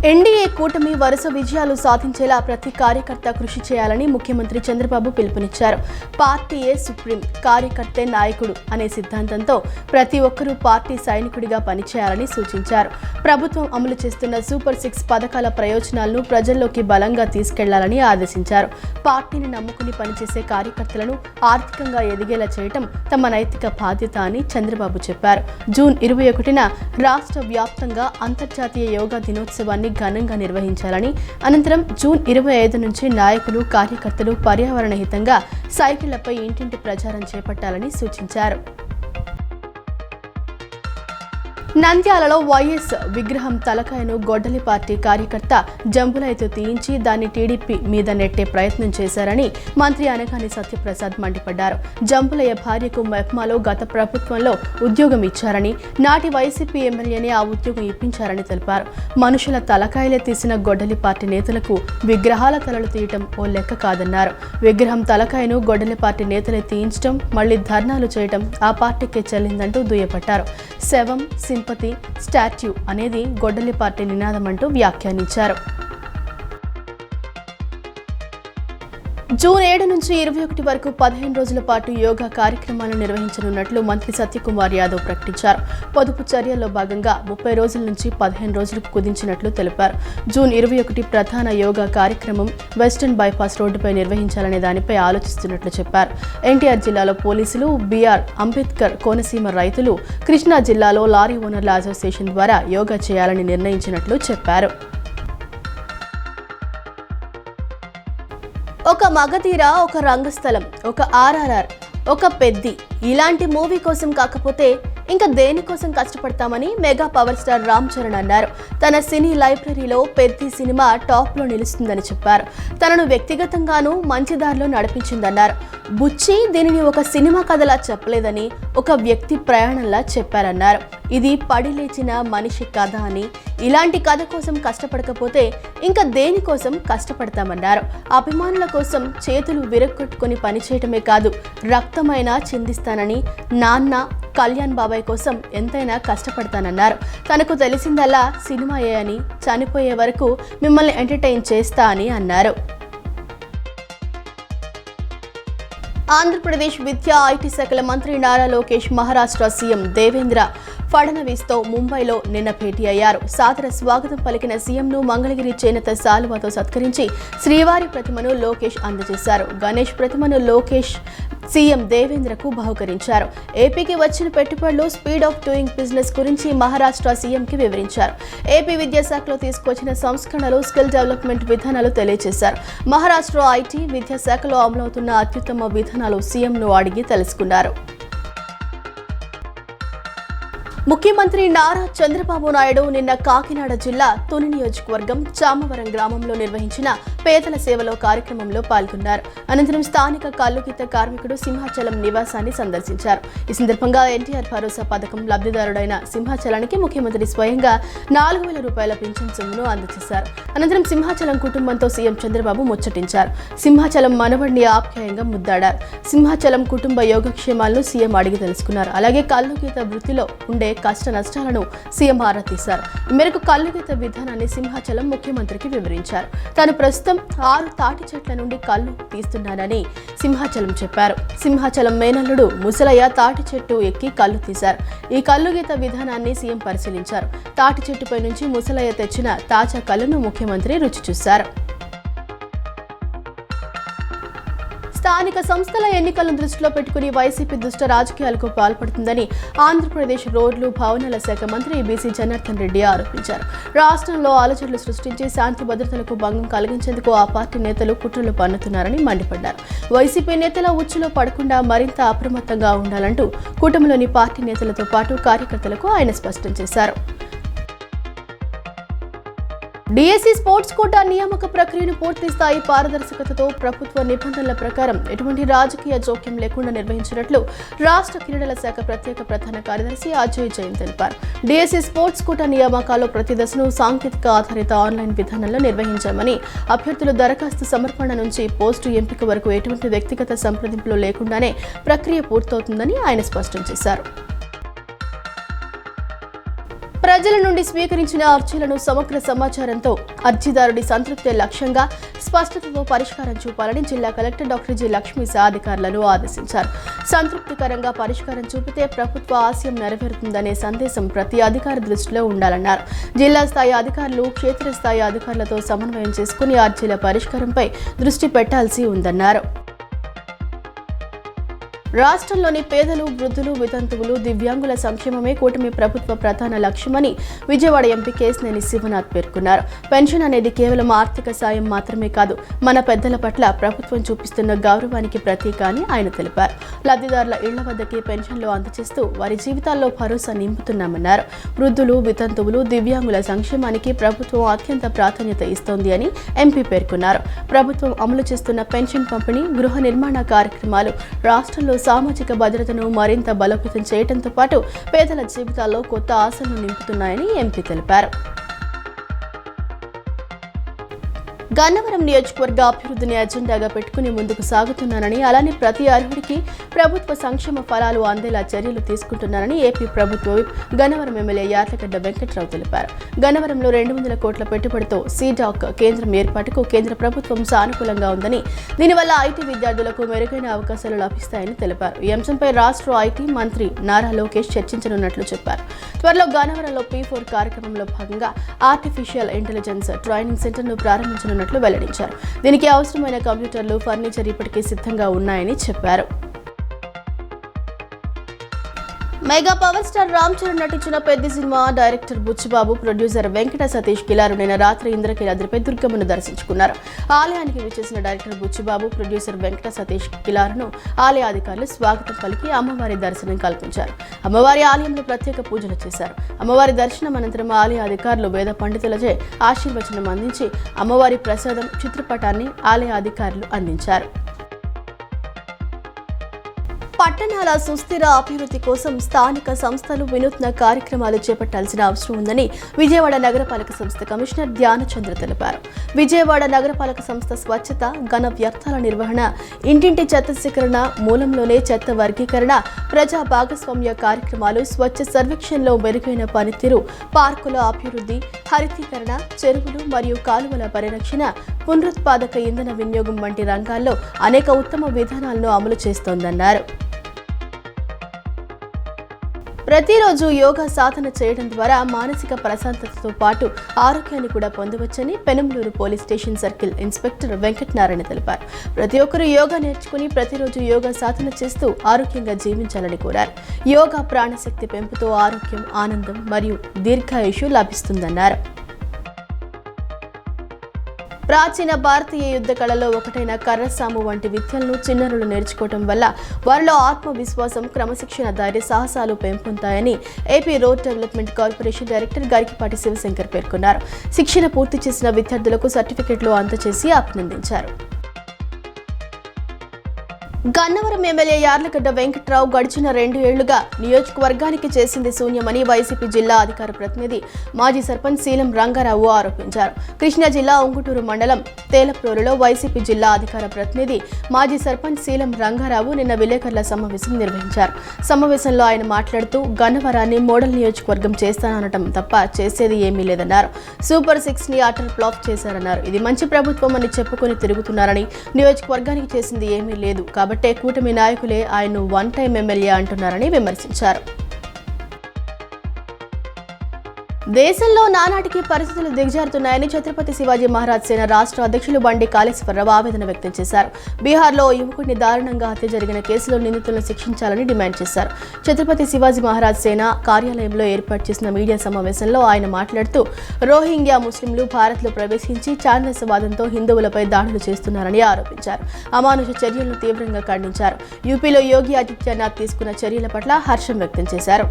NDA కూటమి వరుస విజయాలు సాధించేలా ప్రతి కార్యకర్త కృషి చేయాలని ముఖ్యమంత్రి చంద్రబాబు పిలుపునిచ్చారు. పార్టీయే సుప్రీం, కార్యకర్తే నాయకుడు అనే సిద్ధాంతంతో ప్రతి ఒక్కరూ పార్టీ సైనికుడిగా పనిచేయాలని సూచించారు. ప్రభుత్వం అమలు చేస్తున్న సూపర్ 6 పథకాల ప్రయోజనాలను ప్రజల్లోకి బలంగా తీసుకెళ్లాలని ఆదేశించారు. పార్టీని నమ్ముకుని పనిచేసే కార్యకర్తలను ఆర్థికంగా ఎదిగేలా చేయడం తమ నైతిక బాధ్యత అని చంద్రబాబు చెప్పారు. జూన్ 21న రాష్ట్ర వ్యాప్తంగా అంతర్జాతీయ యోగా దినోత్సవాన్ని ఘనంగా నిర్వహించాలని, అనంతరం జూన్ 25 నుంచి నాయకులు, కార్యకర్తలు పర్యావరణ హితంగా సైకిళ్లపై ఇంటింటి ప్రచారం చేపట్టాలని సూచించారు. నంద్యాలలో వైఎస్ విగ్రహం తలకాయను గొడ్డలి పార్టీ కార్యకర్త జంబులైతో తీయించి దాన్ని టీడీపీ మీద నెట్టే ప్రయత్నం చేశారని మంత్రి అనగాని సత్యప్రసాద్ మండిపడ్డారు. జంబులయ్య భార్యకు మెప్మాలో గత ప్రభుత్వంలో ఉద్యోగం ఇచ్చారని, నాటి వైసీపీ ఎమ్మెల్యేనే ఆ ఉద్యోగం ఇప్పించారని తెలిపారు. మనుషుల తలకాయలే తీసిన గొడ్డలి పార్టీ నేతలకు విగ్రహాల తలలు తీయటం ఓ లెక్క కాదన్నారు. విగ్రహం తలకాయను గొడ్డలి పార్టీ నేతలే తీయించడం, మళ్లీ ధర్నాలు చేయటం ఆ పార్టీకే చెల్లిందంటూ దుయ్యబట్టారు. శవం, సింపతి, స్టాట్యూ అనేది గొడ్డలి పార్టీ నినాదమంటూ వ్యాఖ్యానించారు. జూన్ 7 నుంచి 21 వరకు 15 రోజుల పాటు యోగా కార్యక్రమాలను నిర్వహించనున్నట్లు మంత్రి సత్యకుమార్ యాదవ్ ప్రకటించారు. పొదుపు చర్యల్లో భాగంగా 30 రోజుల నుంచి 15 రోజులకు కుదించినట్లు తెలిపారు. జూన్ 21 ప్రధాన యోగా కార్యక్రమం వెస్టర్న్ బైపాస్ రోడ్డుపై నిర్వహించాలనే దానిపై ఆలోచిస్తున్నట్లు చెప్పారు. ఎన్టీఆర్ జిల్లాలో పోలీసులు, బీఆర్ అంబేద్కర్ కోనసీమ రైతులు, కృష్ణా జిల్లాలో లారీ ఓనర్ల అసోసియేషన్ ద్వారా యోగా చేయాలని నిర్ణయించినట్లు చెప్పారు. ఒక మగధీర, ఒక రంగస్థలం, ఒక ఆర్ఆర్ఆర్, ఒక పెద్ది ఇలాంటి మూవీ కోసం కాకపోతే ఇంకా దేనికోసం కష్టపడతామని mega power star Ram Charan అన్నారు. తన సినీ లైబ్రరీలో పెద్ది సినిమా టాప్లో నిలుస్తుందని చెప్పారు. తనను వ్యక్తిగతంగానూ మంచి దారిలో నడిపించిందన్నారు. బుచ్చి దీనిని ఒక సినిమా కథలా చెప్పలేదని, ఒక వ్యక్తి ప్రయాణంలా చెప్పారన్నారు. ఇది పడి లేచిన మనిషి కథ అని, ఇలాంటి కథ కోసం కష్టపడకపోతే ఇంకా దేనికోసం కష్టపడతామన్నారు. అభిమానుల కోసం చేతులు విరగొట్టుకుని పనిచేయటమే కాదు, రక్తమైనా చిందిస్తానని, నాన్న కళ్యాణ్ బాబాయ్ కోసం ఎంతైనా కష్టపడతానన్నారు. తనకు తెలిసిందల్లా సినిమాయే అని, చనిపోయే వరకు మిమ్మల్ని ఎంటర్టైన్ చేస్తా అని అన్నారు. ఆంధ్రప్రదేశ్ విద్యా, ఐటీ శాఖల మంత్రి నారా లోకేష్ మహారాష్ట్ర సీఎం దేవేంద్ర ఫడ్నవీస్తో ముంబైలో నిన్న భేటీ అయ్యారు. సాదర స్వాగతం పలికిన సీఎంను మంగళగిరి చేనేత శాలువాతో సత్కరించి శ్రీవారి ప్రతిమను లోకేష్ అందజేశారు. గణేష్ ప్రతిమను లోకేష్ సీఎం దేవేంద్రకు బహుకరించారు. ఏపీకి వచ్చిన పెట్టుబడులు, స్పీడ్ ఆఫ్ డూయింగ్ బిజినెస్ గురించి మహారాష్ట్ర సీఎంకి వివరించారు. ఏపీ విద్యాశాఖలో తీసుకొచ్చిన సంస్కరణలు, స్కిల్ డెవలప్మెంట్ విధానాలు తెలియజేశారు. మహారాష్ట్ర ఐటీ విద్యాశాఖలో అమలవుతున్న అత్యుత్తమ విధానాలు సీఎంను అడిగి తెలుసుకున్నారు. ముఖ్యమంత్రి నారా చంద్రబాబు నాయుడు నిన్న కాకినాడ జిల్లా తుని నియోజకవర్గం చామవరం గ్రామంలో నిర్వహించిన పేదల సేవలో కార్యక్రమంలో పాల్గొన్నారు. అనంతరం స్థానిక కల్లుగీత కార్మికుడు సింహాచలం నివాసాన్ని సందర్శించారు. ఈ సందర్భంగా ఎన్టీఆర్ భరోసా పథకం లబ్ధిదారుడైన సింహాచలానికి ముఖ్యమంత్రి స్వయంగా 4,000 రూపాయల పింఛన్ సొమ్మును అందజేశారు. అనంతరం సింహాచలం కుటుంబంతో సీఎం చంద్రబాబు ముచ్చటించారు. సింహాచలం మనవడిని ఆప్యాయంగా ముద్దాడారు. సింహాచలం కుటుంబ యోగక్షేమాలను సీఎం అడిగి తెలుసుకున్నారు. అలాగే కల్లుగీత వృత్తిలో ఉండే కష్ట నష్టాలను సీఎం ఆరా తీశారు. ఈ మేరకు కల్లుగీత విధానాన్ని సింహాచలం ముఖ్యమంత్రికి వివరించారు. తాను ప్రస్తుతం 6 తాటి చెట్ల నుండి కళ్ళు తీస్తున్నానని సింహాచలం చెప్పారు. సింహాచలం మేనల్లుడు ముసలయ్య తాటి చెట్టు ఎక్కి కళ్ళు తీశారు. ఈ కల్లుగీత విధానాన్ని సీఎం పరిశీలించారు. తాటి చెట్టుపై నుంచి ముసలయ్య తెచ్చిన తాజా కళ్ళను ముఖ్యమంత్రి రుచి చూశారు. స్థానిక సంస్థల ఎన్నికలను దృష్టిలో పెట్టుకుని వైసీపీ దుష్ట రాజకీయాలకు పాల్పడుతుందని ఆంధ్రప్రదేశ్ రోడ్లు, భవనాల శాఖ మంత్రి బీసీ జనార్దన్ రెడ్డి ఆరోపించారు. రాష్ట్రంలో అలజడులు సృష్టించి శాంతి భద్రతలకు భంగం కలిగించేందుకు ఆ పార్టీ నేతలు కుట్రలు పన్నుతున్నారని మండిపడ్డారు. వైసీపీ నేతల ఉచ్చులో పడకుండా మరింత అప్రమత్తంగా ఉండాలంటూ కూటమిలోని పార్టీ నేతలతో పాటు కార్యకర్తలకు ఆయన స్పష్టం చేశారు. డిఎస్సి స్పోర్ట్స్ కోటా నియామక ప్రక్రియను పూర్తి స్థాయి పారదర్శకతతో ప్రభుత్వ నిబంధనల ప్రకారం ఎటువంటి రాజకీయ జోక్యం లేకుండా నిర్వహించినట్లు రాష్ట్ర క్రీడల శాఖ ప్రత్యేక ప్రధాన కార్యదర్శి అజయ్ జైన్ తెలిపారు. డిఎస్సి స్పోర్ట్స్ కోటా నియామకాల్లో ప్రతి దశను సాంకేతిక ఆధారిత ఆన్లైన్ విధానంలో నిర్వహించామని, అభ్యర్థులు దరఖాస్తు సమర్పణ నుంచి పోస్టు ఎంపిక వరకు ఎటువంటి వ్యక్తిగత సంప్రదింపులు లేకుండానే ప్రక్రియ పూర్తవుతుందని ఆయన స్పష్టం చేశారు. ప్రజల నుండి స్వీకరించిన అర్జీలను సమగ్ర సమాచారంతో అర్జీదారుడి సంతృప్తి లక్ష్యంగా స్పష్టతతో పరిష్కారం చూపాలని జిల్లా కలెక్టర్ డాక్టర్ జి లక్ష్మీ అధికారులను ఆదేశించారు. సంతృప్తికరంగా పరిష్కారం చూపితే ప్రభుత్వ ఆశయం నెరవేరుతుందనే సందేశం ప్రతి అధికారి దృష్టిలో ఉండాలన్నారు. జిల్లా స్థాయి అధికారులు క్షేత్రస్థాయి అధికారులతో సమన్వయం చేసుకుని అర్జీల పరిష్కారంపై దృష్టి పెట్టాల్సి ఉందన్నారు. రాష్ట్రంలోని పేదలు, వృద్ధులు, వితంతువులు, దివ్యాంగుల సంక్షేమమే కూటమి ప్రభుత్వ ప్రధాన లక్ష్యమని విజయవాడ ఎంపీ కేశినేని శివనాథ్ పేర్కొన్నారు. పెన్షన్ అనేది కేవలం ఆర్థిక సాయం మాత్రమే కాదు, మన పెద్దల పట్ల ప్రభుత్వం చూపిస్తున్న గౌరవానికి ప్రతీక అని ఆయన తెలిపారు. లబ్ధిదారుల ఇళ్ల వద్దకే పెన్షన్లు అందజేస్తూ వారి జీవితాల్లో భరోసా నింపుతున్నామన్నారు. వృద్ధులు, వితంతువులు, దివ్యాంగుల సంక్షేమానికి ప్రభుత్వం అత్యంత ప్రాధాన్యత ఇస్తోంది అని ఎంపీ పేర్కొన్నారు. ప్రభుత్వం అమలు చేస్తున్న పెన్షన్ పంపిణీ, గృహ నిర్మాణ కార్యక్రమాలు రాష్ట్రంలో సామాజిక భద్రతను మరింత బలోపేతం చేయడంతో పాటు పేదల జీవితాల్లో కొత్త ఆశలను నింపుతున్నాయని ఎంపీ తెలిపారు. గన్నవరం నియోజకవర్గ అభివృద్ధిని అజెండాగా పెట్టుకుని ముందుకు సాగుతున్నానని, అలానే ప్రతి అర్హుడికి ప్రభుత్వ సంక్షేమ ఫలాలు అందేలా చర్యలు తీసుకుంటున్నారని ఏపీ ప్రభుత్వ విప్ గన్నవరం ఎమ్మెల్యే యార్లగడ్డ వెంకట్రావు తెలిపారు. గన్నవరంలో 200 కోట్ల పెట్టుబడితో సీడాక్ కేంద్రం ఏర్పాటుకు కేంద్ర ప్రభుత్వం సానుకూలంగా ఉందని, దీనివల్ల ఐటీ విద్యార్థులకు మెరుగైన అవకాశాలు లభిస్తాయని తెలిపారు. ఈ అంశంపై రాష్ట్ర ఐటీ మంత్రి నారా లోకేష్ చర్చించనున్నట్లు చెప్పారు. త్వరలో గన్నవరంలో P4 కార్యక్రమంలో భాగంగా ఆర్టిఫిషియల్ ఇంటెలిజెన్స్ ట్రైనింగ్ సెంటర్ను ప్రారంభించనున్నట్లు వెల్లడించారు. దీనికి అవసరమైన కంప్యూటర్లు, ఫర్నిచర్ ఇప్పటికే సిద్ధంగా ఉన్నాయని చెప్పారు. Mega power star Ram Charan నటించిన పెద్ద cinema director Buchibabu, producer Venkata Satish Kilaru నిన్న రాత్రి ఇంద్రకీలాద్రిపై దుర్గమ్మను దర్శించుకున్నారు. ఆలయానికి విచ్చేసిన డైరెక్టర్ బుచ్చిబాబు, ప్రొడ్యూసర్ వెంకట సతీష్ కిలారును ఆలయ అధికారులు స్వాగతం పలికి అమ్మవారి దర్శనం కల్పించారు. అమ్మవారి ఆలయంలో ప్రత్యేక పూజలు చేశారు. అమ్మవారి దర్శనం అనంతరం ఆలయ అధికారులు వేద పండితులచే ఆశీర్వచనం అందించి అమ్మవారి ప్రసాదం చిత్రపటాన్ని ఆలయ అధికారులు అందించారు. పట్టణాల సుస్థిర అభివృద్ధి కోసం స్థానిక సంస్థలు వినూత్న కార్యక్రమాలు చేపట్టాల్సిన అవసరం ఉందని విజయవాడ నగరపాలక సంస్థ కమిషనర్ ధ్యానచంద్ర తెలిపారు. విజయవాడ నగరపాలక సంస్థ స్వచ్ఛత, ఘన వ్యర్థాల నిర్వహణ, ఇంటింటి చెత్త సేకరణ, మూలంలోనే చెత్త వర్గీకరణ, ప్రజా భాగస్వామ్య కార్యక్రమాలు, స్వచ్ఛ సర్వేక్షణలో మెరుగైన పనితీరు, పార్కుల అభివృద్ధి, హరితీకరణ, చెరువులు మరియు కాలువల పరిరక్షణ, పునరుత్పాదక ఇంధన వినియోగం వంటి రంగాల్లో అనేక ఉత్తమ విధానాలను అమలు చేస్తోందన్నారు. ప్రతిరోజు యోగా సాధన చేయడం ద్వారా మానసిక ప్రశాంతతతో పాటు ఆరోగ్యాన్ని కూడా పొందవచ్చని Penamaluru police station circle inspector Venkatanarayana తెలిపారు. ప్రతి ఒక్కరూ యోగా నేర్చుకుని ప్రతిరోజు యోగా సాధన చేస్తూ ఆరోగ్యంగా జీవించాలని కోరారు. యోగా ప్రాణశక్తి పెంపుతో ఆరోగ్యం, ఆనందం మరియు దీర్ఘాయుషు లభిస్తుందన్నారు. ప్రాచీన భారతీయ యుద్ధ కళలో ఒకటైన కర్రసాము వంటి విద్యలను చిన్నారులు నేర్చుకోవడం వల్ల వారిలో ఆత్మవిశ్వాసం, క్రమశిక్షణ, ధైర్య సాహసాలు పెంపొందాయని AP road development corporation director Garikipati Shivashankar పేర్కొన్నారు. శిక్షణ పూర్తి చేసిన విద్యార్థులకు సర్టిఫికెట్లు అందజేసి అభినందించారు. గన్నవరం ఎమ్మెల్యే యార్లగడ్డ వెంకట్రావు గడిచిన 2 ఏళ్లుగా నియోజకవర్గానికి చేసింది శూన్యమని వైసీపీ జిల్లా అధికార ప్రతినిధి మాజీ సర్పంచ్ శీలం రంగారావు ఆరోపించారు. కృష్ణా జిల్లా ఉంగుటూరు మండలం తేలప్రోలులో వైసీపీ జిల్లా అధికార ప్రతినిధి మాజీ సర్పంచ్ శీలం రంగారావు నిన్న విలేకరుల సమావేశం నిర్వహించారు. సమావేశంలో ఆయన మాట్లాడుతూ గన్నవరాన్ని మోడల్ నియోజకవర్గం చేస్తాననటం తప్ప చేసేది ఏమీ లేదన్నారు. సూపర్ 6 ని అటర్ ఫ్లాప్ చేశారన్నారు. ఇది మంచి ప్రభుత్వం అని చెప్పుకొని తిరుగుతున్నారని, నియోజకవర్గానికి చేసింది ఏమీ లేదు కాబట్టి కూటమి నాయకులే ఆయన్ను వన్ టైం ఎమ్మెల్యే అంటున్నారని విమర్శించారు. దేశంలో నానాటికి పరిస్థితులు దిగజారుతున్నాయని ఛత్రపతి శివాజీ మహారాజ్ సేన రాష్ట్ర అధ్యక్షులు బండి కాళేశ్వరరావు ఆవేదన వ్యక్తం చేశారు. బీహార్లో ఓ యువకుడిని దారుణంగా హత్య జరిగిన కేసులో నిందితులను శిక్షించాలని డిమాండ్ చేశారు. ఛత్రపతి శివాజీ మహారాజ్ సేన కార్యాలయంలో ఏర్పాటు చేసిన మీడియా సమావేశంలో ఆయన మాట్లాడుతూ రోహింగ్యా ముస్లింలు భారత్లో ప్రవేశించి ఛాందసవాదంతో హిందువులపై దాడులు చేస్తున్నారని ఆరోపించారు. అమానుష చర్యలను తీవ్రంగా ఖండించారు. యూపీలో యోగి ఆదిత్యనాథ్ తీసుకున్న చర్యల పట్ల హర్షం వ్యక్తం చేశారు.